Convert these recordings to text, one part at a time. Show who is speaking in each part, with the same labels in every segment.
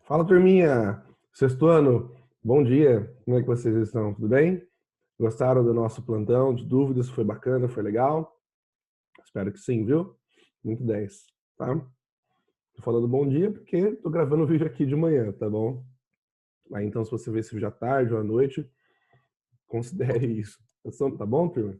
Speaker 1: Fala, turminha! Sexto ano, bom dia! Como é que vocês estão? Tudo bem? Gostaram do nosso plantão de dúvidas? Foi bacana? Foi legal? Espero que sim, viu? Muito 10, tá? Tô falando bom dia porque tô gravando o vídeo aqui de manhã, tá bom? Aí, então, se você vê esse vídeo à tarde ou à noite, considere isso. Tá bom, turma?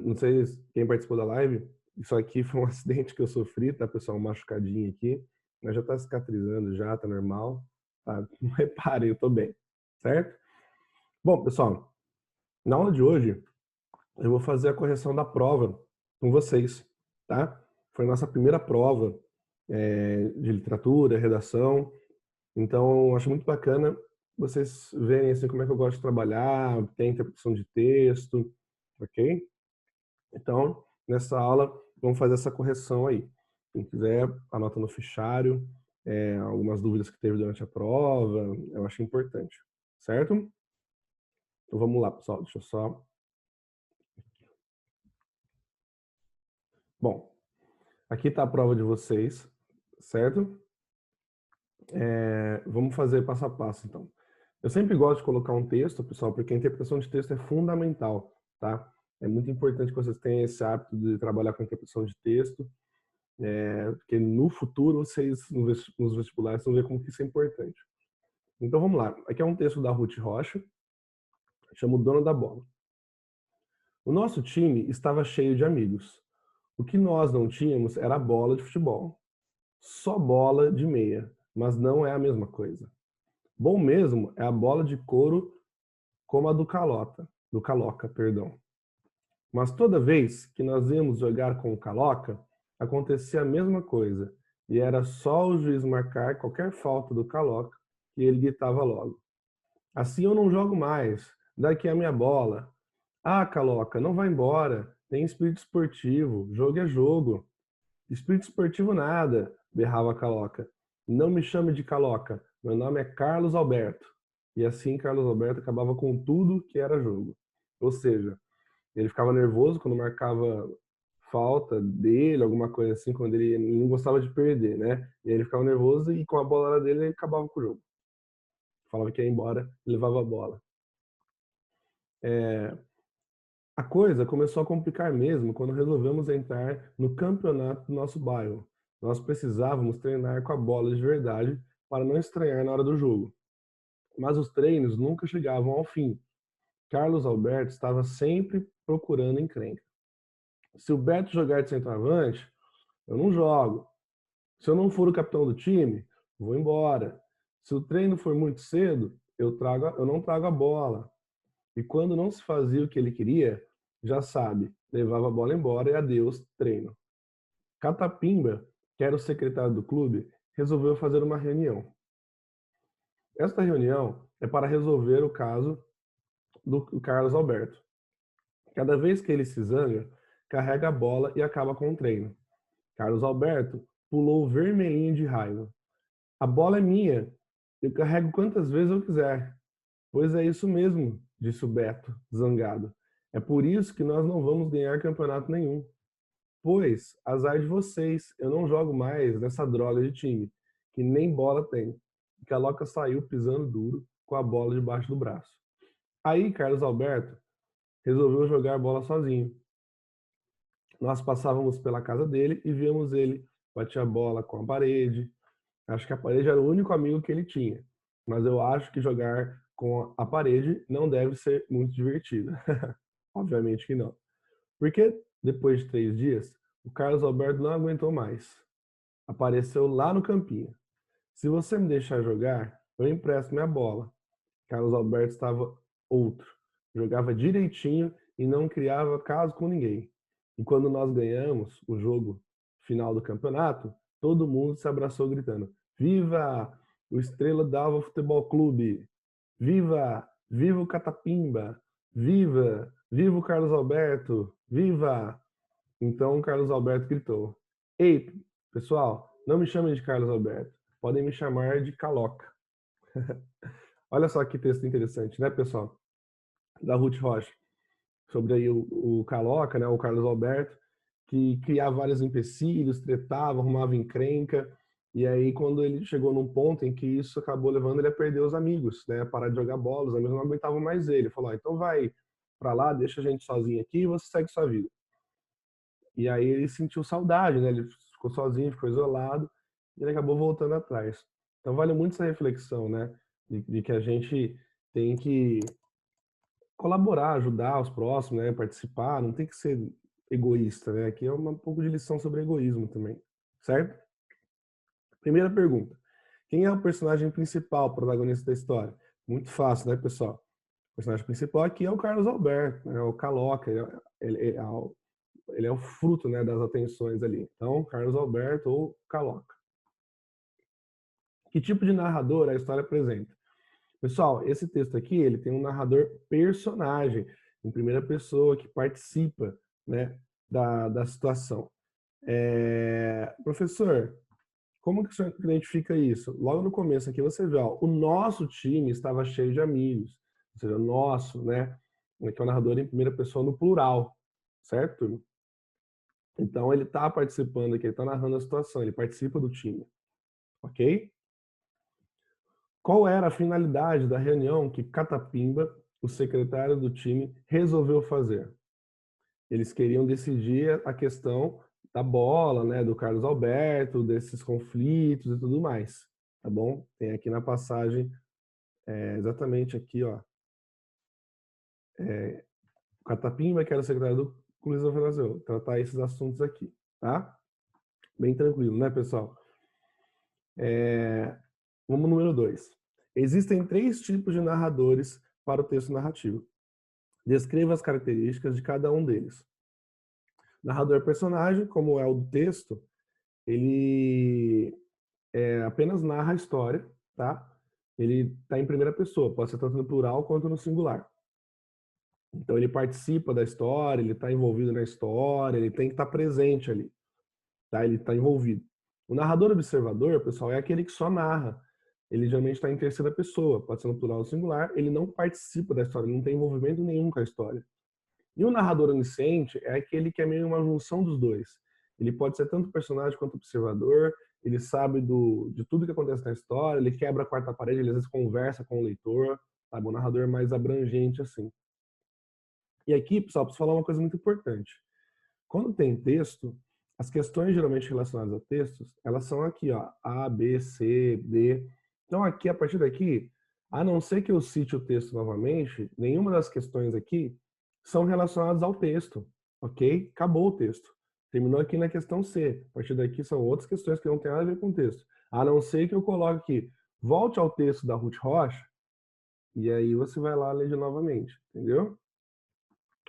Speaker 1: Não sei quem participou da live, isso aqui foi um acidente que eu sofri, tá, pessoal? Um machucadinho aqui, mas já tá cicatrizando já, tá normal, tá? Não reparem, eu tô bem, certo? Bom, pessoal, na aula de hoje eu vou fazer a correção da prova com vocês, tá? Foi a nossa primeira prova de literatura, redação, então acho muito bacana vocês verem assim como é que eu gosto de trabalhar, tem interpretação de texto, ok? Então, nessa aula, vamos fazer essa correção aí. Quem quiser, anota no fichário, algumas dúvidas que teve durante a prova, eu acho importante, certo? Então vamos lá, pessoal, deixa eu só... Bom, aqui está a prova de vocês, certo? Vamos fazer passo a passo, então. Eu sempre gosto de colocar um texto, pessoal, porque a interpretação de texto é fundamental, tá? É muito importante que vocês tenham esse hábito de trabalhar com interpretação de texto, porque no futuro vocês, nos vestibulares, vão ver como que isso é importante. Então vamos lá. Aqui é um texto da Ruth Rocha, chama O Dono da Bola. O nosso time estava cheio de amigos. O que nós não tínhamos era a bola de futebol. Só bola de meia, mas não é a mesma coisa. Bom mesmo é a bola de couro como a do Caloca, perdão. Mas toda vez que nós íamos jogar com o Caloca, acontecia a mesma coisa, e era só o juiz marcar qualquer falta do Caloca que ele gritava logo: assim eu não jogo mais, daqui é a minha bola. Ah, Caloca, não vai embora, tem espírito esportivo, jogo é jogo. Espírito esportivo nada, berrava Caloca. Não me chame de Caloca, meu nome é Carlos Alberto. E assim Carlos Alberto acabava com tudo que era jogo. Ou seja, ele ficava nervoso quando marcava falta dele, alguma coisa assim, quando ele não gostava de perder, né? E aí ele ficava nervoso e com a bola era dele ele acabava com o jogo. Falava que ia embora, levava a bola. A coisa começou a complicar mesmo quando resolvemos entrar no campeonato do nosso bairro. Nós precisávamos treinar com a bola de verdade para não estranhar na hora do jogo. Mas os treinos nunca chegavam ao fim. Carlos Alberto estava sempre procurando encrenca. Se o Beto jogar de centroavante, eu não jogo. Se eu não for o capitão do time, vou embora. Se o treino for muito cedo, eu não trago a bola. E quando não se fazia o que ele queria, já sabe, levava a bola embora e adeus, treino. Catapimba, que era o secretário do clube, resolveu fazer uma reunião. Esta reunião é para resolver o caso do Carlos Alberto. Cada vez que ele se zanga, carrega a bola e acaba com o treino. Carlos Alberto pulou vermelhinho de raiva. A bola é minha, eu carrego quantas vezes eu quiser. Pois é isso mesmo, disse o Beto, zangado. É por isso que nós não vamos ganhar campeonato nenhum. Pois, azar de vocês, eu não jogo mais nessa droga de time, que nem bola tem. E Caloca saiu pisando duro, com a bola debaixo do braço. Aí, Carlos Alberto resolveu jogar bola sozinho. Nós passávamos pela casa dele e víamos ele bater a bola com a parede. Acho que a parede era o único amigo que ele tinha. Mas eu acho que jogar com a parede não deve ser muito divertido. Obviamente que não. Porque, depois de 3 dias, o Carlos Alberto não aguentou mais. Apareceu lá no campinho. Se você me deixar jogar, eu empresto minha bola. Carlos Alberto estava outro. Jogava direitinho e não criava caso com ninguém. E quando nós ganhamos o jogo final do campeonato, todo mundo se abraçou gritando: Viva o Estrela d'Alva Futebol Clube! Viva! Viva o Catapimba! Viva! Viva o Carlos Alberto! Viva! Então o Carlos Alberto gritou: Ei, pessoal, não me chamem de Carlos Alberto. Podem me chamar de Caloca. Olha só que texto interessante, né, pessoal? Da Ruth Rocha. Sobre aí o Caloca, né, o Carlos Alberto, que criava vários empecilhos, tretava, arrumava encrenca. E aí, quando ele chegou num ponto em que isso acabou levando ele a perder os amigos, né? A parar de jogar bola, os amigos não aguentavam mais ele. Ele falou, então vai pra lá, deixa a gente sozinho aqui e você segue sua vida. E aí ele sentiu saudade, né? Ele ficou sozinho, ficou isolado, e ele acabou voltando atrás. Então vale muito essa reflexão, né? De que a gente tem que colaborar, ajudar os próximos, né? Participar, não tem que ser egoísta, né? Aqui é um pouco de lição sobre egoísmo também, certo? Primeira pergunta. Quem é o personagem principal, protagonista da história? Muito fácil, né, pessoal? O personagem principal aqui é o Carlos Alberto, né? O Caloca, ele é o fruto, né, das atenções ali. Então, Carlos Alberto ou Caloca. Que tipo de narrador a história apresenta? Pessoal, esse texto aqui, ele tem um narrador personagem, em primeira pessoa, que participa, né, da situação. Professor, como que o senhor identifica isso? Logo no começo aqui você vê, ó, o nosso time estava cheio de amigos, ou seja, nosso, né, que é o narrador em primeira pessoa no plural, certo? Então ele está participando aqui, ele está narrando a situação, ele participa do time, ok? Qual era a finalidade da reunião que Catapimba, o secretário do time, resolveu fazer? Eles queriam decidir a questão da bola, né, do Carlos Alberto, desses conflitos e tudo mais, tá bom? Tem aqui na passagem, exatamente aqui, ó, o Catapimba, que era o secretário do Clube, resolveu tratar esses assuntos aqui, tá? Bem tranquilo, né, pessoal? Vamos no número 2. Existem 3 tipos de narradores para o texto narrativo. Descreva as características de cada um deles. Narrador personagem, como é o do texto, ele apenas narra a história, tá? Ele está em primeira pessoa, pode ser tanto no plural quanto no singular. Então ele participa da história, ele está envolvido na história, ele tem que estar presente ali, tá? Ele está envolvido. O narrador observador, pessoal, é aquele que só narra. Ele geralmente está em terceira pessoa, pode ser no plural ou singular, ele não participa da história, não tem envolvimento nenhum com a história. E o narrador onisciente é aquele que é meio uma junção dos dois. Ele pode ser tanto personagem quanto observador, ele sabe de tudo que acontece na história, ele quebra a quarta parede, ele às vezes conversa com o leitor, sabe? O narrador é mais abrangente assim. E aqui, pessoal, preciso falar uma coisa muito importante. Quando tem texto, as questões geralmente relacionadas a textos, elas são aqui, ó, A, B, C, D. Então aqui, a partir daqui, a não ser que eu cite o texto novamente, nenhuma das questões aqui são relacionadas ao texto, ok? Acabou o texto. Terminou aqui na questão C. A partir daqui são outras questões que não têm nada a ver com o texto. A não ser que eu coloque aqui, volte ao texto da Ruth Rocha, e aí você vai lá ler de novamente, entendeu?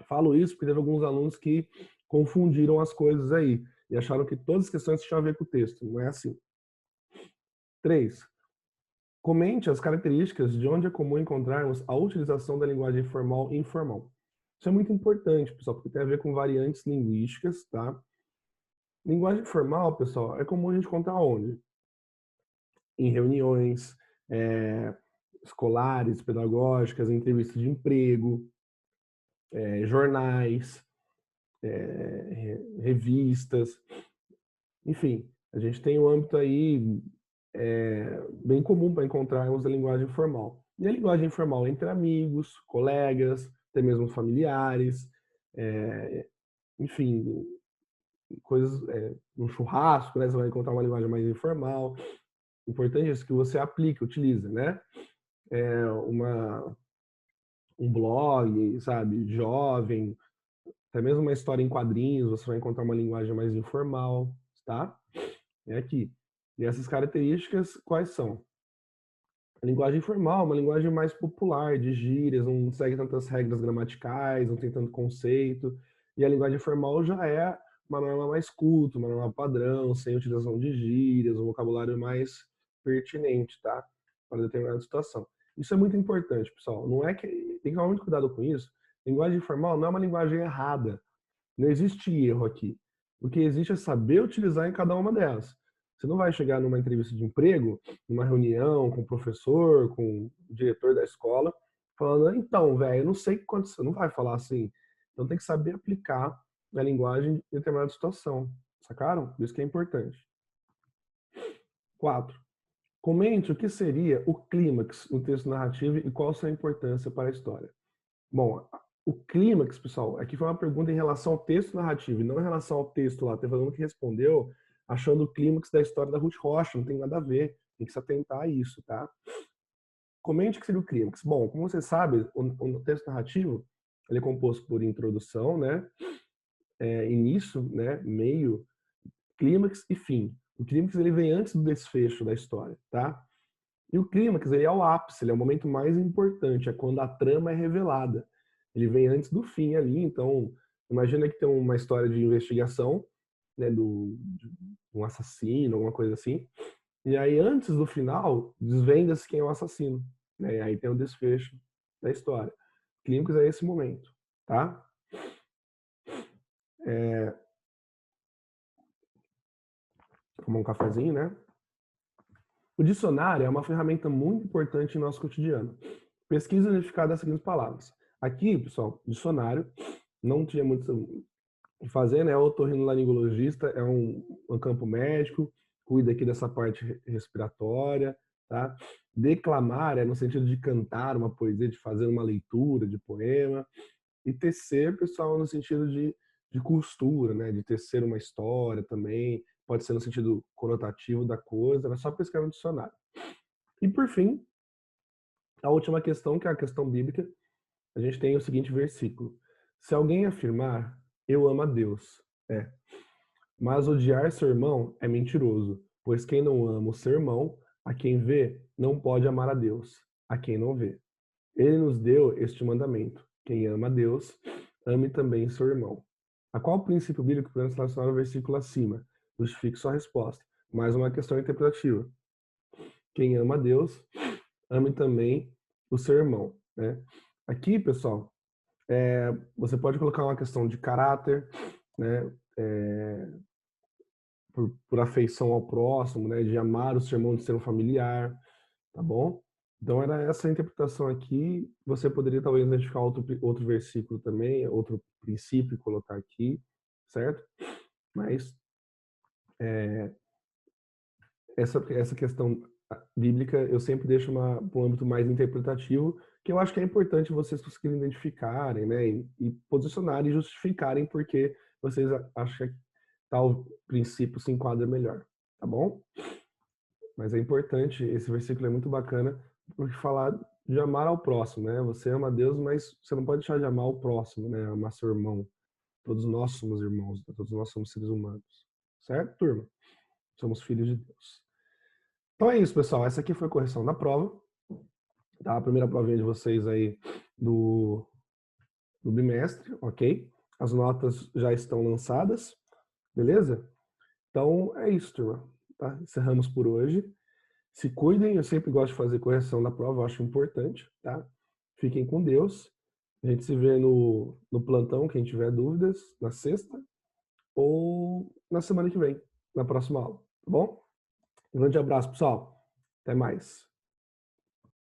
Speaker 1: Falo isso porque teve alguns alunos que confundiram as coisas aí e acharam que todas as questões tinham a ver com o texto. Não é assim. 3. Comente as características de onde é comum encontrarmos a utilização da linguagem formal e informal. Isso é muito importante, pessoal, porque tem a ver com variantes linguísticas, tá? Linguagem formal, pessoal, é comum a gente encontrar onde? Em reuniões escolares, pedagógicas, entrevistas de emprego, jornais, revistas, enfim, a gente tem um âmbito aí bem comum para encontrarmos a linguagem formal. E a linguagem informal entre amigos, colegas, até mesmo familiares, enfim, coisas, no churrasco, né, você vai encontrar uma linguagem mais informal. Importante é isso que você aplique, utilize, né? Uma, um blog, sabe, jovem, até mesmo uma história em quadrinhos, você vai encontrar uma linguagem mais informal, tá? É aqui. E essas características, quais são? A linguagem formal, uma linguagem mais popular, de gírias, não segue tantas regras gramaticais, não tem tanto conceito. E a linguagem formal já é uma norma mais culta, uma norma padrão, sem utilização de gírias, um vocabulário mais pertinente, tá? Para determinada situação. Isso é muito importante, pessoal. Não é que tem que tomar muito cuidado com isso. Linguagem formal não é uma linguagem errada. Não existe erro aqui. O que existe é saber utilizar em cada uma delas. Você não vai chegar numa entrevista de emprego, numa reunião com o professor, com o diretor da escola, falando, então, velho, eu não sei o que aconteceu. Não vai falar assim. Então tem que saber aplicar a linguagem em determinada situação. Sacaram? Isso que é importante. 4. Comente o que seria o clímax no texto narrativo e qual sua importância para a história. Bom, o clímax, pessoal, aqui foi uma pergunta em relação ao texto narrativo e não em relação ao texto lá. Teve aluno que respondeu achando o clímax da história da Ruth Rocha, não tem nada a ver, tem que se atentar a isso, tá? Comente o que seria o clímax. Bom, como você sabe, o texto narrativo ele é composto por introdução, né? Início, né? Meio, clímax e fim. O clímax ele vem antes do desfecho da história, tá? E o clímax ele é o ápice, ele é o momento mais importante, é quando a trama é revelada. Ele vem antes do fim ali, então imagina que tem uma história de investigação, né, de um assassino, alguma coisa assim. E aí antes do final, desvenda-se quem é o assassino, né? E aí tem o desfecho da história. O clímax é esse momento, tá? Tomar um cafezinho, né? O dicionário é uma ferramenta muito importante em nosso cotidiano. Pesquisa identificada as seguintes palavras. Aqui, pessoal, dicionário, não tinha muito o que fazer, né? O otorrinolaringologista é um campo médico, cuida aqui dessa parte respiratória, tá? Declamar é no sentido de cantar uma poesia, de fazer uma leitura de poema. E tecer, pessoal, no sentido de costura, né? De tecer uma história também. Pode ser no sentido conotativo da coisa, é só pesquisar no dicionário. E por fim, a última questão, que é a questão bíblica, a gente tem o seguinte versículo. Se alguém afirmar, eu amo a Deus, mas odiar seu irmão é mentiroso, pois quem não ama o seu irmão, a quem vê, não pode amar a Deus, a quem não vê. Ele nos deu este mandamento. Quem ama a Deus, ame também seu irmão. A qual princípio bíblico podemos relacionar ao versículo acima? Justifique sua resposta. Mais uma questão interpretativa. Quem ama a Deus, ame também o seu irmão. Né? Aqui, pessoal, você pode colocar uma questão de caráter, né? Por afeição ao próximo, né? De amar o seu irmão, de ser um familiar, tá bom? Então era essa a interpretação aqui. Você poderia talvez identificar outro versículo também, outro princípio e colocar aqui, certo? Mas essa questão bíblica eu sempre deixo para um âmbito mais interpretativo, que eu acho que é importante vocês conseguirem identificarem, né? E posicionarem e justificarem porque vocês acham que tal princípio se enquadra melhor, tá bom? Mas é importante, esse versículo é muito bacana, porque falar de amar ao próximo, né? Você ama a Deus, mas você não pode deixar de amar o próximo, né? Amar seu irmão. Todos nós somos irmãos, né? Todos nós somos seres humanos. Certo, turma? Somos filhos de Deus. Então é isso, pessoal. Essa aqui foi a correção da prova. Tá? A primeira provinha de vocês aí do, do bimestre, ok? As notas já estão lançadas, beleza? Então é isso, turma. Tá? Encerramos por hoje. Se cuidem, eu sempre gosto de fazer correção da prova, eu acho importante, tá? Fiquem com Deus. A gente se vê no plantão, quem tiver dúvidas, na sexta ou na semana que vem, na próxima aula, tá bom? Um grande abraço, pessoal. Até mais.